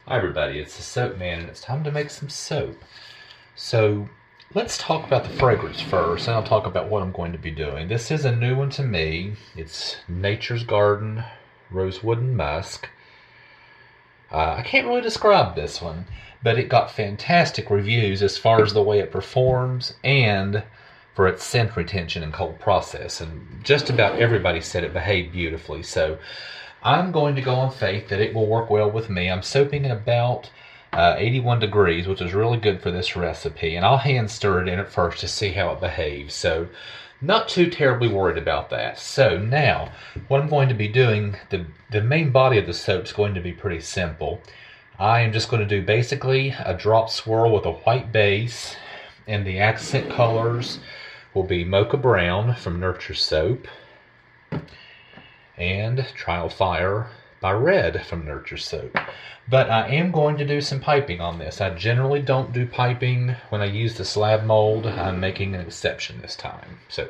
Hi everybody, it's the Soap Man and it's time to make some soap. So let's talk about the fragrance first and I'll talk about what I'm going to be doing. This is a new one to me. It's Nature's Garden Rosewood and Musk. I can't really describe this one, but it got fantastic reviews as far as the way it performs and for its scent retention and cold process. And just about everybody said it behaved beautifully. So I'm going to go on faith that it will work well with me. I'm soaping at about 81 degrees, which is really good for this recipe. And I'll hand stir it in at first to see how it behaves. So not too terribly worried about that. So now, what I'm going to be doing, the main body of the soap is going to be pretty simple. I am just going to do basically a drop swirl with a white base. And the accent colors will be Mocha Brown from Nurture Soap and Trial Fire by Red from Nurture Soap. But I am going to do some piping on this. I generally don't do piping when I use the slab mold. I'm making an exception this time. So,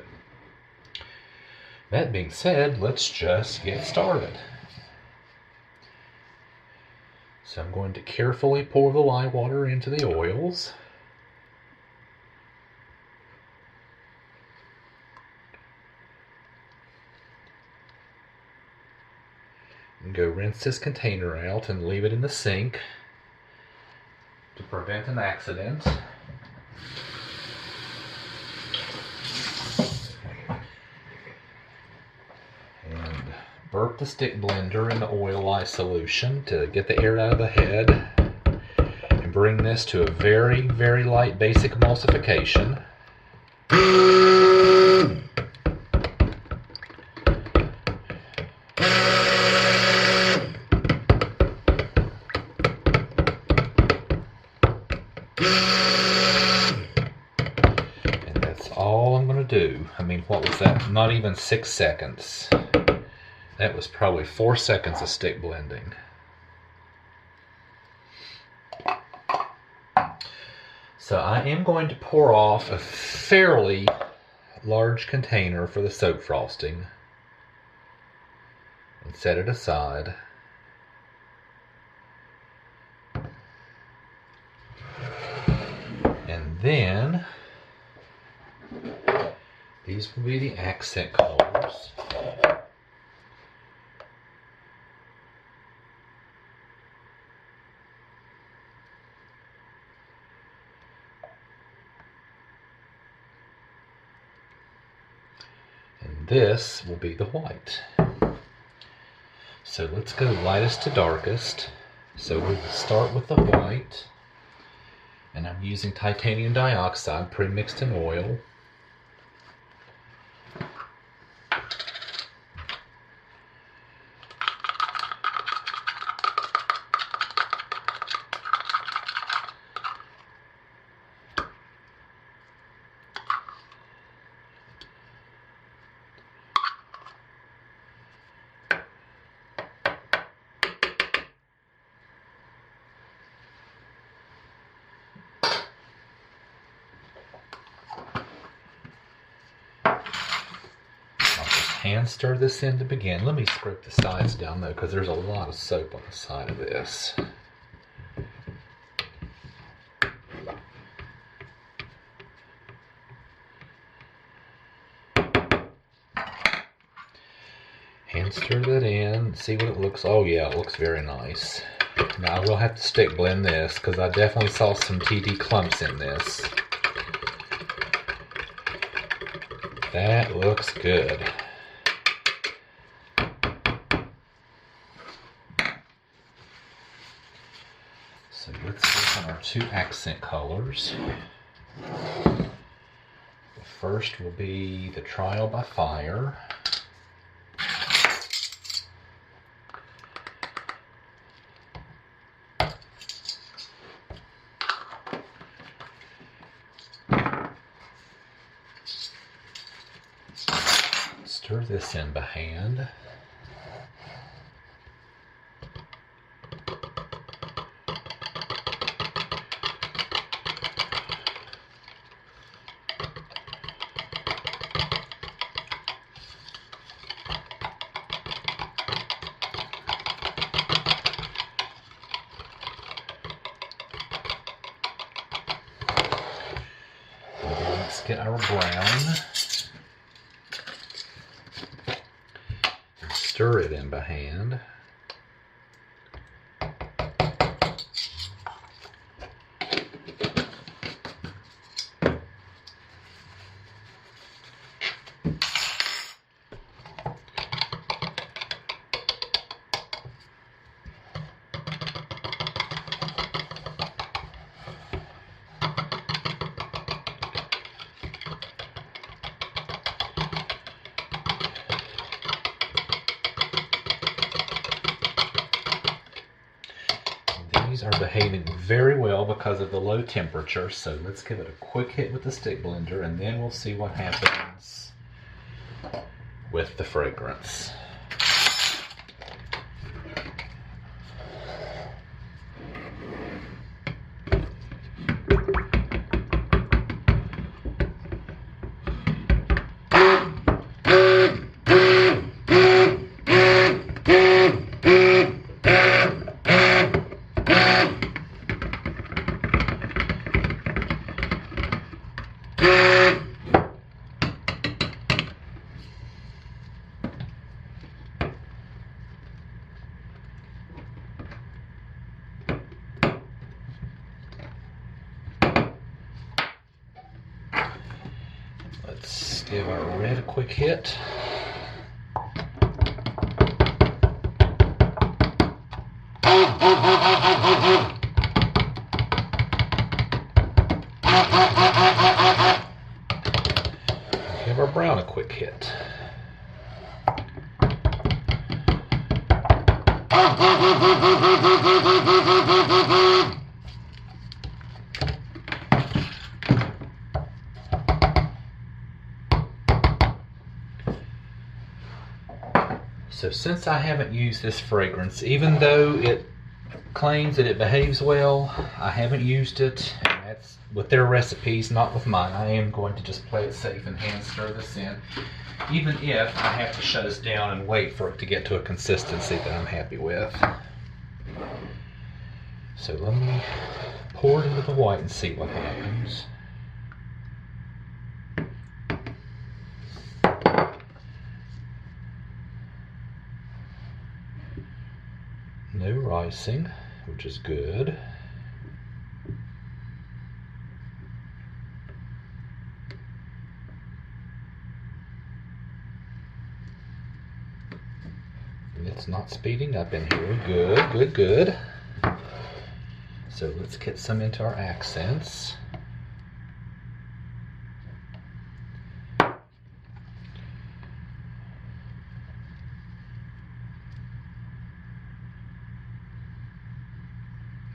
that being said, let's just get started. So I'm going to carefully pour the lye water into the oils. And go rinse this container out and leave it in the sink to prevent an accident. And burp the stick blender in the oil lye solution to get the air out of the head. And bring this to a very, very light basic emulsification. And that's all I'm going to do. I mean, what was that? Not even 6 seconds. That was probably 4 seconds of stick blending. So I am going to pour off a fairly large container for the soap frosting and set it aside. And then these will be the accent colors. And this will be the white. So let's go lightest to darkest. So we will start with the white. And I'm using titanium dioxide pre-mixed in oil. Hand stir this in to begin. Let me scrape the sides down though, because there's a lot of soap on the side of this. Hand stir that in, see what it looks. Oh yeah, it looks very nice. Now I will have to stick blend this because I definitely saw some TD clumps in this. That looks good. So let's work on our two accent colors. The first will be the Trial by Fire. Stir this in by hand. get our brown and stir it in by hand. These are behaving very well because of the low temperature, so let's give it a quick hit with the stick blender and then we'll see what happens with the fragrance. Let's give our red a quick hit. Give our brown a quick hit. So since I haven't used this fragrance, even though it claims that it behaves well, I haven't used it, and that's with their recipes, not with mine. I am going to just play it safe and hand stir this in, even if I have to shut this down and wait for it to get to a consistency that I'm happy with. So let me pour it into the white and see what happens. No ricing, which is good. And it's not speeding up in here. Good, good, good. So let's get some into our accents.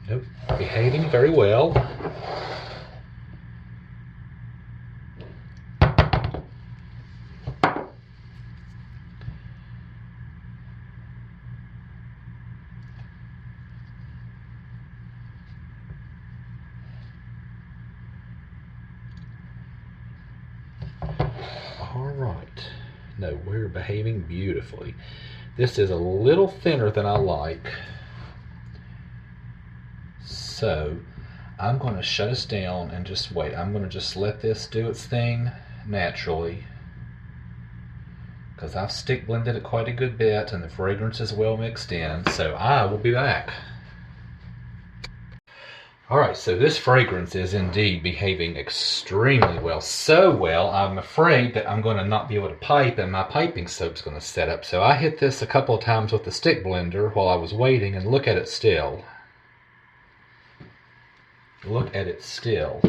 Nope, behaving very well. All right, no, we're behaving beautifully. This is a little thinner than I like. So I'm going to shut us down and just wait. I'm going to just let this do its thing naturally, because I've stick blended it quite a good bit and the fragrance is well mixed in. So I will be back. Alright, so this fragrance is indeed behaving extremely well. So well, I'm afraid that I'm going to not be able to pipe and my piping soap's going to set up. So I hit this a couple of times with the stick blender while I was waiting, and look at it still. Look at it still.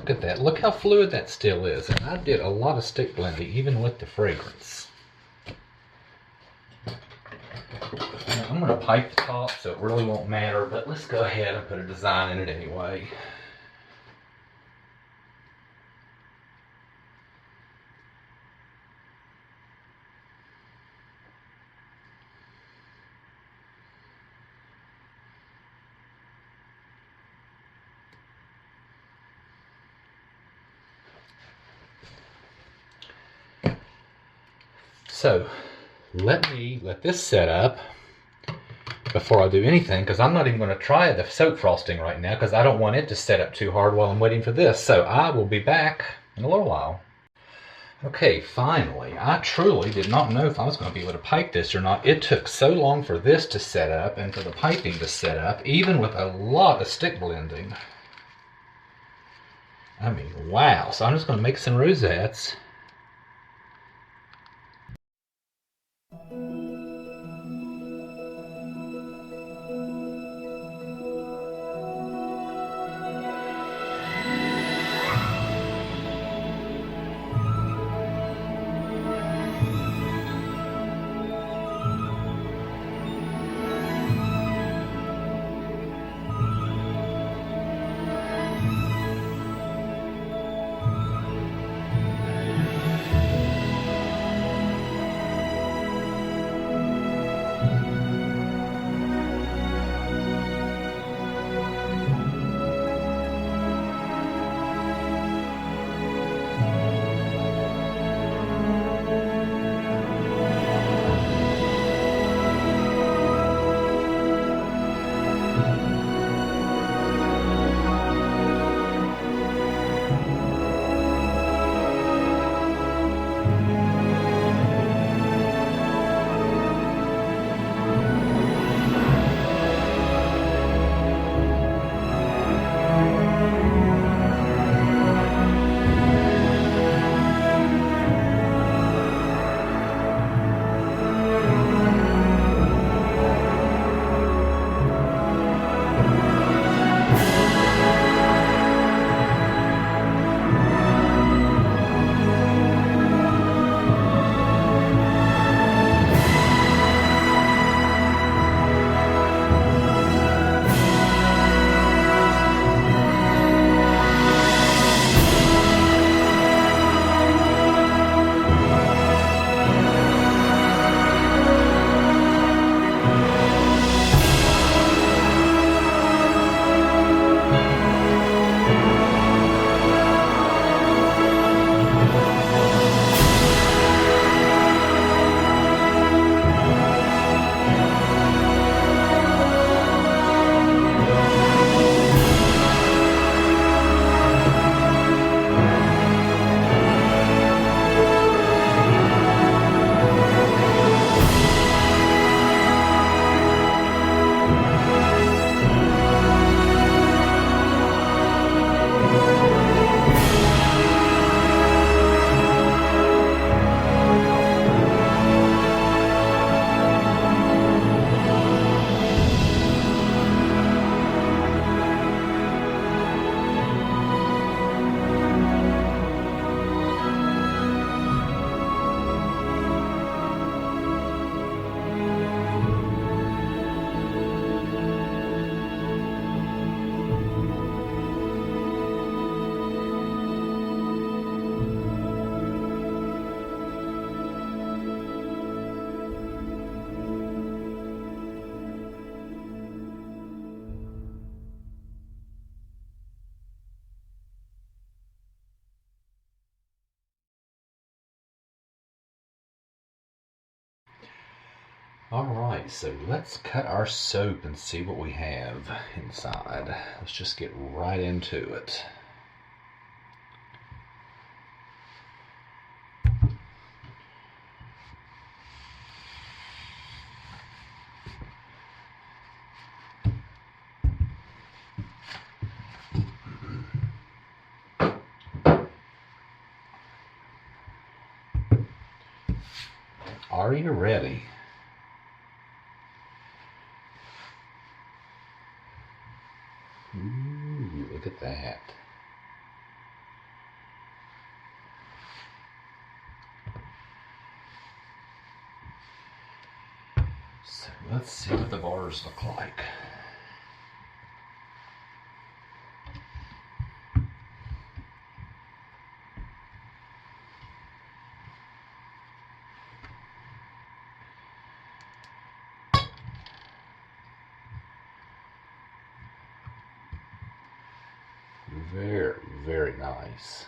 Look at that. Look how fluid that still is. And I did a lot of stick blending, even with the fragrance. Now, I'm going to pipe the top, so it really won't matter, but let's go ahead and put a design in it anyway. So, let this set up before I do anything, because I'm not even going to try the soap frosting right now, because I don't want it to set up too hard while I'm waiting for this. So I will be back in a little while. Okay, finally. I truly did not know if I was going to be able to pipe this or not. It took so long for this to set up and for the piping to set up, even with a lot of stick blending. I mean, wow. So I'm just going to make some rosettes. Alright, so let's cut our soap and see what we have inside. Let's just get right into it. Are you ready? Ooh, look at that. Let's see what the bars look like. Very, very nice.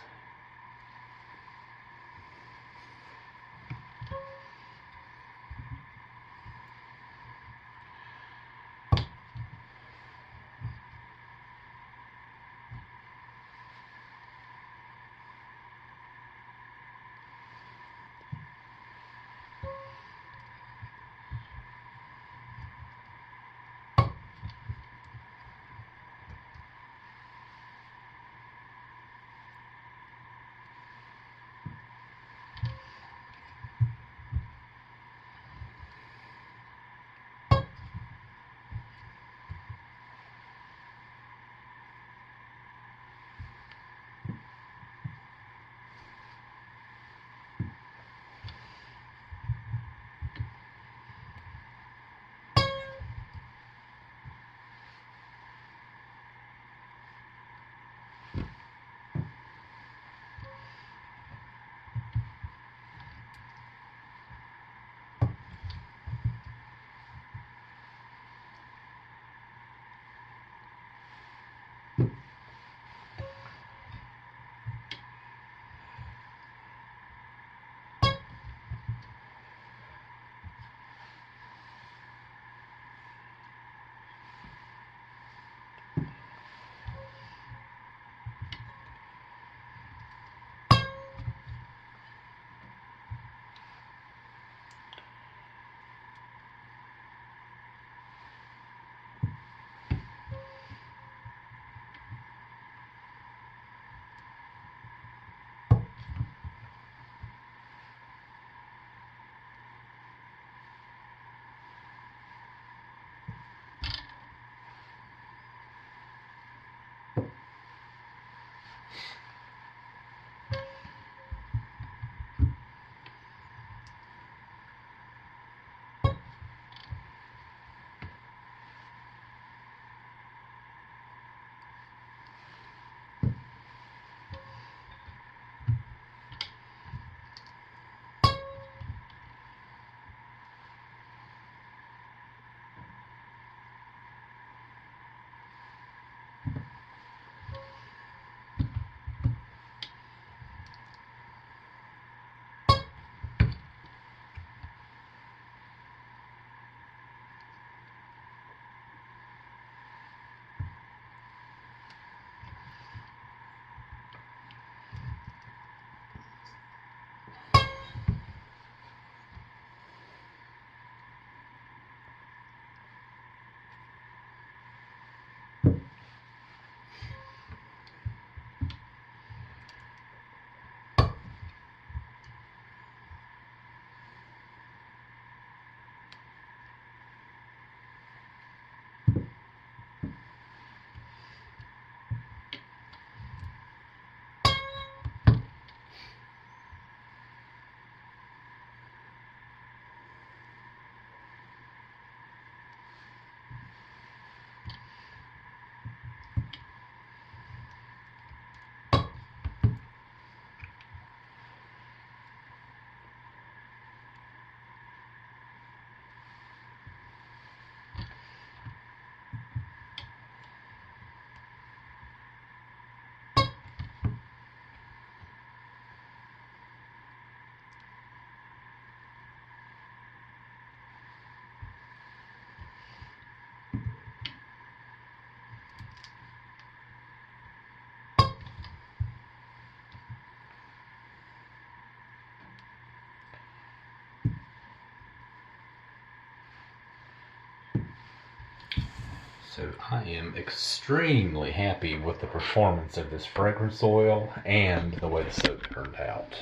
So I am extremely happy with the performance of this fragrance oil and the way the soap turned out.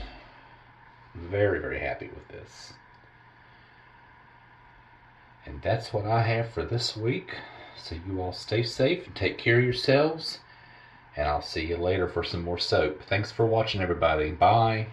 Very, very happy with this. And that's what I have for this week. So you all stay safe and take care of yourselves. And I'll see you later for some more soap. Thanks for watching, everybody. Bye.